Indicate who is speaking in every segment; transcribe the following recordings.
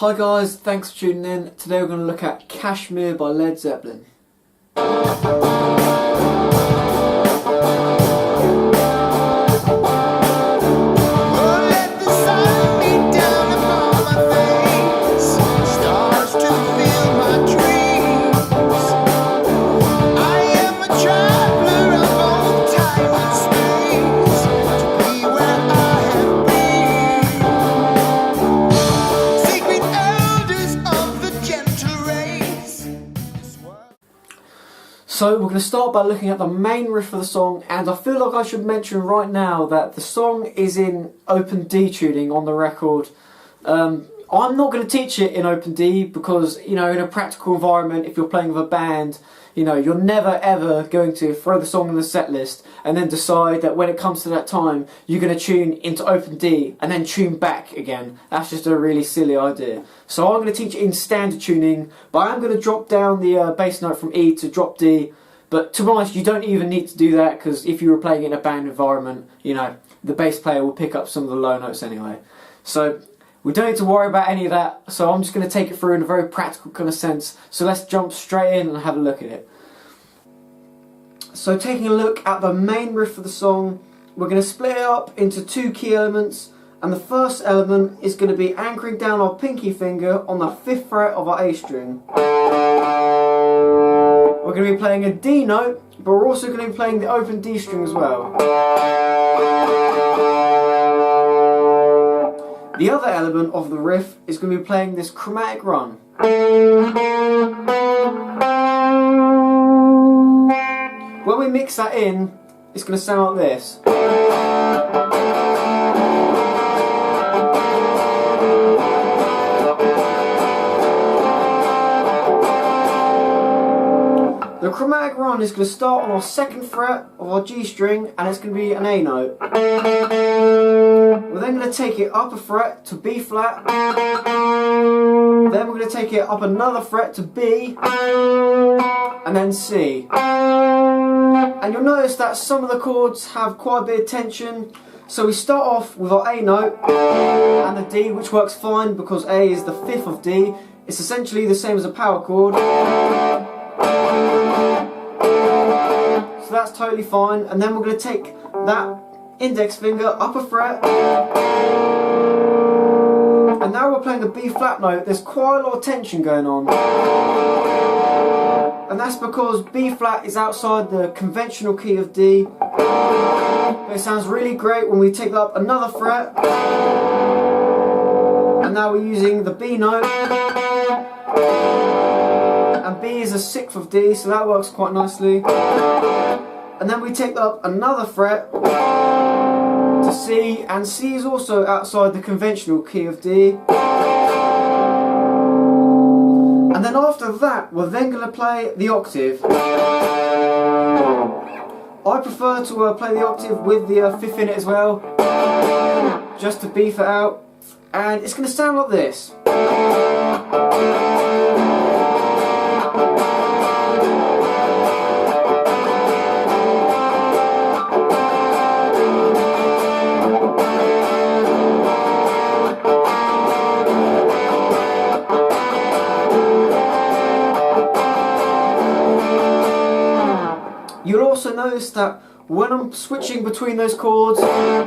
Speaker 1: Hi guys, thanks for tuning in. Today we're going to look at Kashmir by Led Zeppelin. So we're going to start by looking at the main riff of the song, and I feel like I should mention right now that the song is in open D tuning on the record. I'm not going to teach it in open D because, you know, in a practical environment, if you're playing with a band, you know, you're never ever going to throw the song in the set list and then decide that when it comes to that time, you're going to tune into open D and then tune back again. That's just a really silly idea. So I'm going to teach it in standard tuning, but I'm going to drop down the bass note from E to drop D. But to be honest, you don't even need to do that because if you were playing in a band environment, you know, the bass player will pick up some of the low notes anyway. So we don't need to worry about any of that, so I'm just going to take it through in a very practical kind of sense. So let's jump straight in and have a look at it. So taking a look at the main riff of the song, we're going to split it up into two key elements, and the first element is going to be anchoring down our pinky finger on the 5th fret of our A string. We're going to be playing a D note, but we're also going to be playing the open D string as well. The other element of the riff is going to be playing this chromatic run. When we mix that in, it's going to sound like this. The chromatic run is going to start on our 2nd fret of our G string, and it's going to be an A note. We're then going to take it up a fret to B flat. Then we're going to take it up another fret to B, and then C. And you'll notice that some of the chords have quite a bit of tension. So we start off with our A note and the D, which works fine because A is the 5th of D. It's essentially the same as a power chord. So that's totally fine. And then we're going to take that index finger up a fret. And now we're playing a B flat note. There's quite a lot of tension going on. And that's because B flat is outside the conventional key of D. But it sounds really great when we take that up another fret. And now we're using the B note. And B is a 6th of D, so that works quite nicely. And then we take that up another fret to C, and C is also outside the conventional key of D. And then after that, we're then going to play the octave. I prefer to play the octave with the 5th in it as well, just to beef it out. And it's going to sound like this. You'll also notice that when I'm switching between those chords, I'm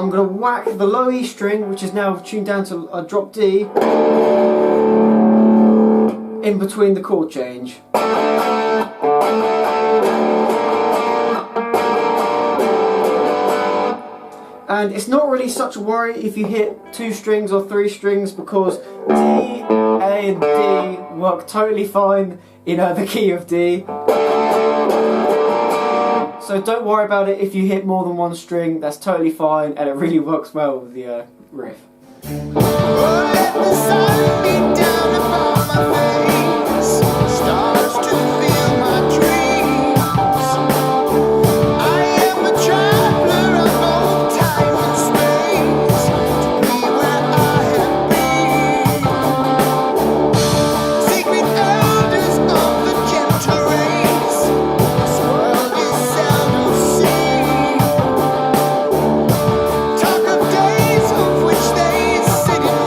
Speaker 1: going to whack the low E string, which is now tuned down to a drop D, in between the chord change. And it's not really such a worry if you hit 2 strings or 3 strings because D, A and D work totally fine in the key of D. So don't worry about it if you hit more than 1 string, that's totally fine and it really works well with the riff.
Speaker 2: Talk of days of which they sit in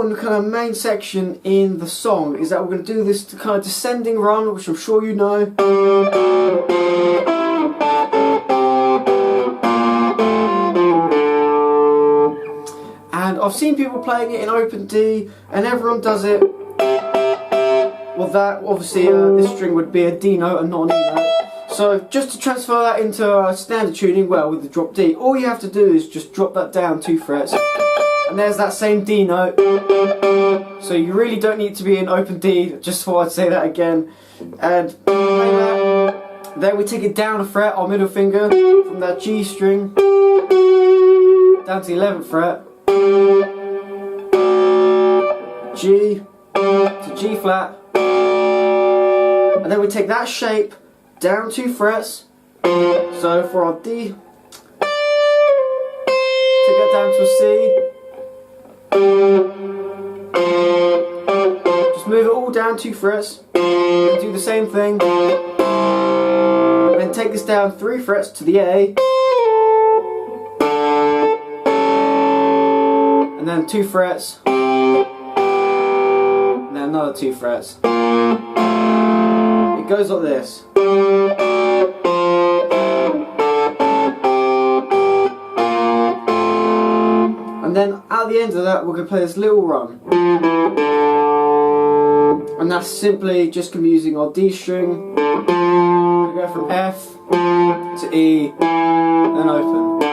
Speaker 1: important kind of main section in the song is that we're going to do this kind of descending run, which I'm sure you know. And I've seen people playing it in open D, and everyone does it. Well, that obviously this string would be a D note and not an E note. So just to transfer that into standard tuning, well, with the drop D, all you have to do is just drop that down 2 frets, and there's that same D note. So you really don't need to be in open D. Just thought I'd say that again. And play that. Then we take it down a fret, our middle finger, from that G string down to the 11th fret. G to G flat, and then we take that shape down 2 frets. So for our D, take that down to a C. Just move it all down 2 frets, and do the same thing. And then take this down 3 frets to the A, and then 2 frets. Another 2 frets. It goes like this. And then at the end of that, we're going to play this little run. And that's simply just going to be using our D string. We go from F to E, then open.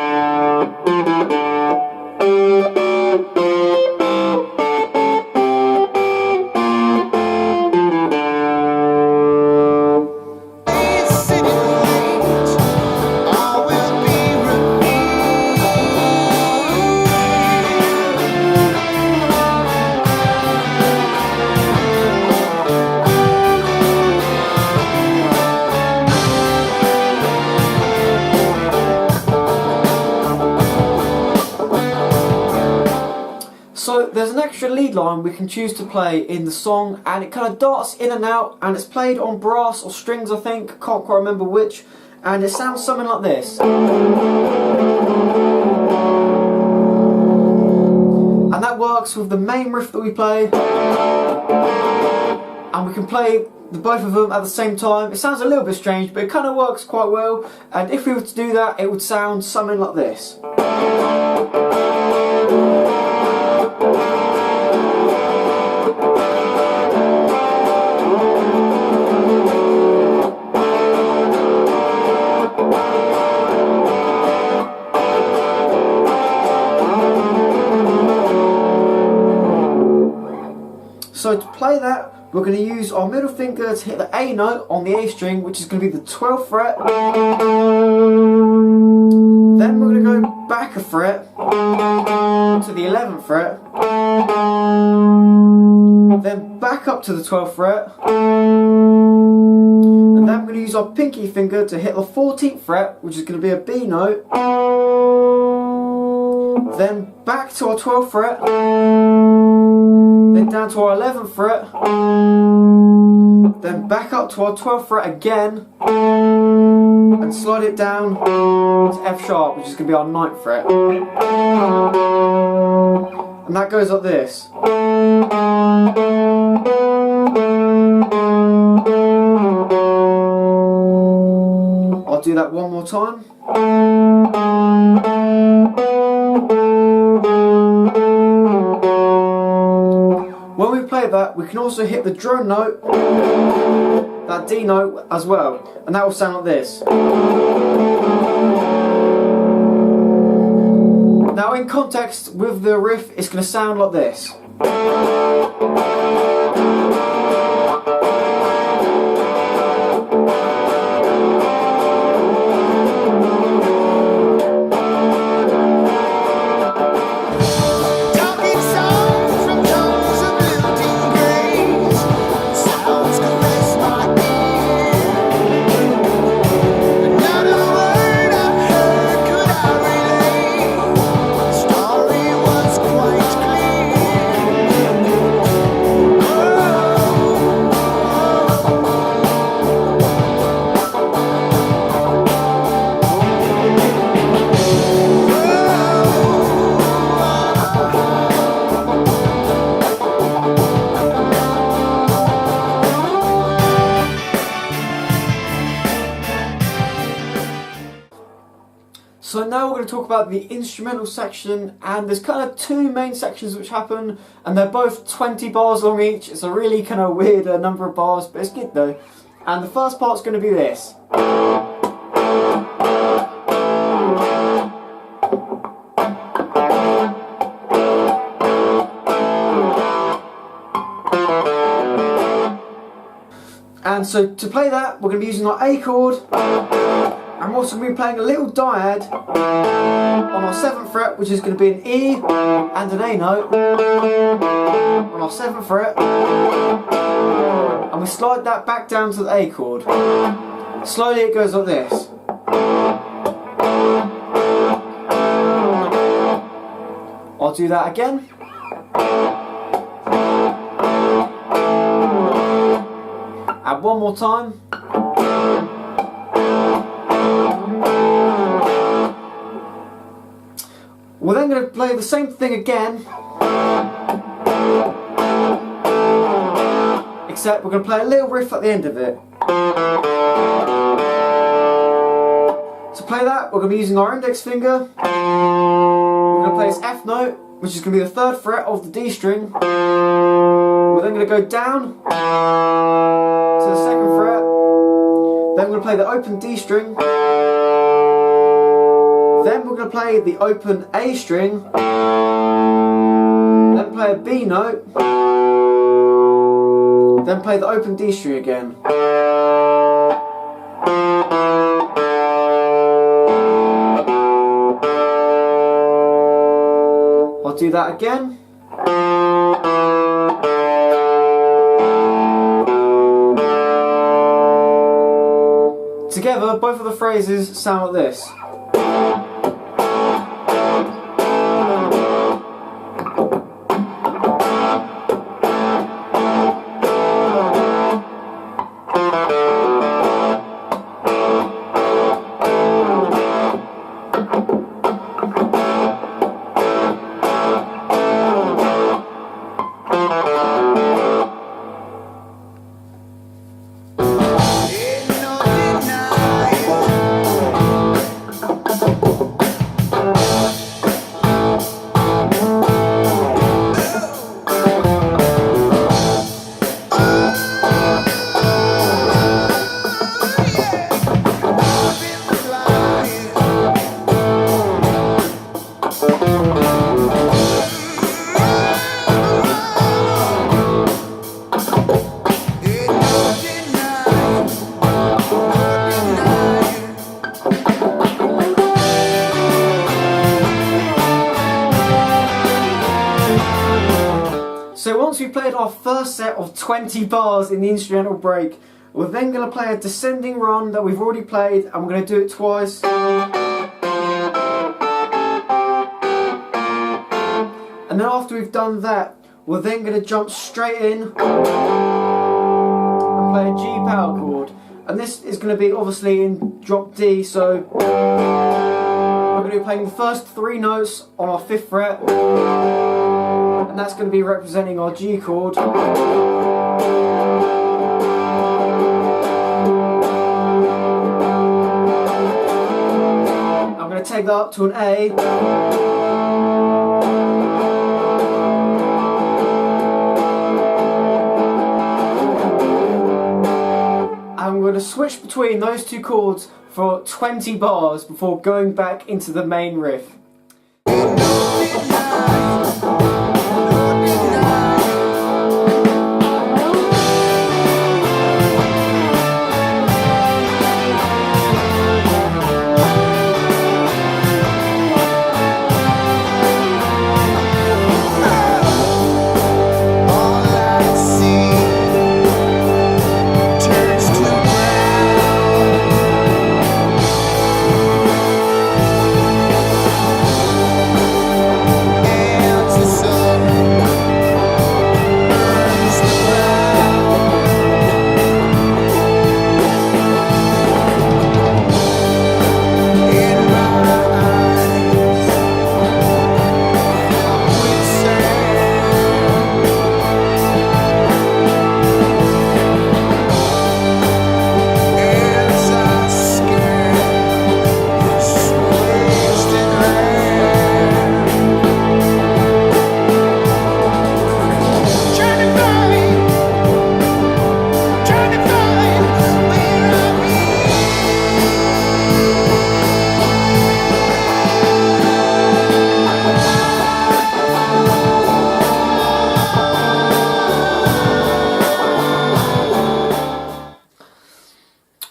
Speaker 1: So there's an extra lead line we can choose to play in the song, and it kind of darts in and out, and it's played on brass or strings, I think, can't quite remember which, and it sounds something like this. And that works with the main riff that we play, and we can play both of them at the same time. It sounds a little bit strange, but it kind of works quite well, and if we were to do that, it would sound something like this. So to play that, we're going to use our middle finger to hit the A note on the A string, which is going to be the 12th fret. Then we're going to go back a fret to the 11th fret. Then back up to the 12th fret. And then we're going to use our pinky finger to hit the 14th fret, which is going to be a B note. Then back to our 12th fret. Then down to our 11th fret, then back up to our 12th fret again, and slide it down to F sharp, which is going to be our 9th fret. And that goes like this. I'll do that one more time. When we play that, we can also hit the drone note, that D note as well, and that will sound like this. Now in context with the riff, it's going to sound like this. So now we're going to talk about the instrumental section, and there's kind of two main sections which happen, and they're both 20 bars long each. It's a really kind of weird number of bars, but it's good though. And the first part's going to be this. And so to play that, we're going to be using our A chord. I'm also going to be playing a little dyad on our 7th fret, which is going to be an E and an A note on our 7th fret, and we slide that back down to the A chord. Slowly it goes like this. I'll do that again. And one more time. We're then going to play the same thing again, except we're going to play a little riff at the end of it. To play that, we're going to be using our index finger. We're going to play this F note, which is going to be the 3rd fret of the D string. We're then going to go down to the 2nd fret. Then we're going to play the open D string. Then we're going to play the open A string, then play a B note, then play the open D string again. I'll do that again. Together, both of the phrases sound like this. So once we've played our first set of 20 bars in the instrumental break, we're then going to play a descending run that we've already played, and we're going to do it twice. And then after we've done that, we're then going to jump straight in and play a G power chord. And this is going to be obviously in drop D, so we're going to be playing the first 3 notes on our 5th fret. And that's going to be representing our G chord. I'm going to take that up to an A. I'm going to switch between those 2 chords for 20 bars before going back into the main riff.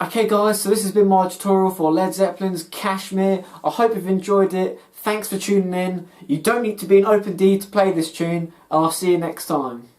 Speaker 1: Okay guys, so this has been my tutorial for Led Zeppelin's Kashmir. I hope you've enjoyed it. Thanks for tuning in. You don't need to be an open D to play this tune, and I'll see you next time.